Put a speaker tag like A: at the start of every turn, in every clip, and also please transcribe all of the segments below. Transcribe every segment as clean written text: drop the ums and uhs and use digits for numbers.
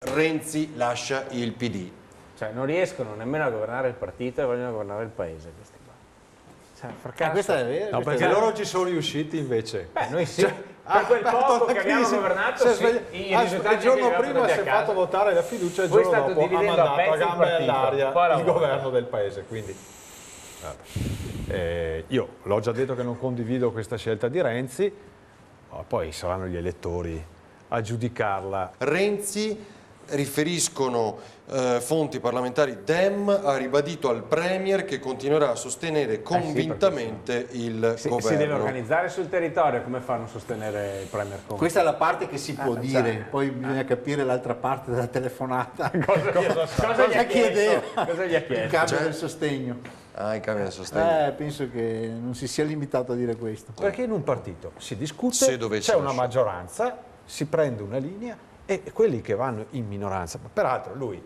A: Renzi lascia il PD.
B: Cioè non riescono nemmeno a governare il partito e vogliono governare il paese questi qua. Cioè, fracasso.
C: Questa è vera.
D: No, perché loro ci sono riusciti invece.
B: Beh, noi sì. Per quel poco che abbiamo governato, sì, i risultati
D: il giorno
B: che
D: prima si è fatto votare la fiducia e il
B: Voi
D: giorno
B: state
D: dopo ha
B: dividendo a
D: mandato a
B: pezzi il
D: gambe
B: partito.
D: all'aria
B: Poi la
D: il
B: volta.
D: governo del paese. Quindi, io l'ho già detto che non condivido questa scelta di Renzi, ma poi saranno gli elettori a giudicarla.
A: Renzi, riferiscono fonti parlamentari Dem, ha ribadito al Premier che continuerà a sostenere convintamente il governo.
B: Si deve organizzare sul territorio, come fanno a sostenere il Premier Conte?
C: Questa è la parte che si può dire, poi bisogna capire l'altra parte della telefonata.
B: Cosa
C: chiedeva?
B: Cosa gli ha
C: Il
B: chiesto?
C: cambio del sostegno.
A: Ah, il cambio del sostegno.
C: Penso che non si sia limitato a dire questo.
D: Perché in un partito si discute,
A: Se dovesse
D: c'è una
A: lasciare.
D: maggioranza, si prende una linea e quelli che vanno in minoranza. Peraltro lui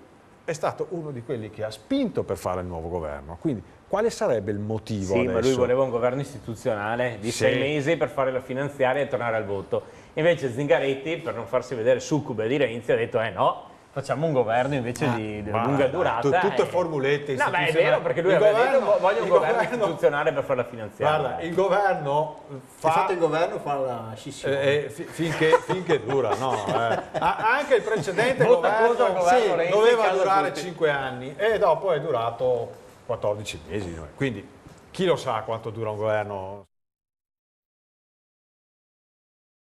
D: è stato uno di quelli che ha spinto per fare il nuovo governo, quindi quale sarebbe il motivo
B: Sì,
D: adesso?
B: ma lui voleva un governo istituzionale di 6 mesi per fare la finanziaria e tornare al voto. Invece Zingaretti, per non farsi vedere succube di Renzi, ha detto no, facciamo un governo invece di lunga durata.
D: Tutte formulette
B: No, ma è
D: istituzionali.
B: vero, perché lui
D: Il
B: aveva
D: governo-
B: detto voglio un
D: il
B: governo
D: governo-
B: istituzionale per fare la finanziaria.
D: Guarda, il governo
C: Ha fatto il governo fa la scissione.
D: finché dura, no? Anche il precedente
B: Molta cosa al governo
D: sì,
B: Renzi
D: doveva
B: cade
D: durare
B: tutti.
D: 5 anni e dopo è durato 14 mesi. Quindi chi lo sa quanto dura un governo?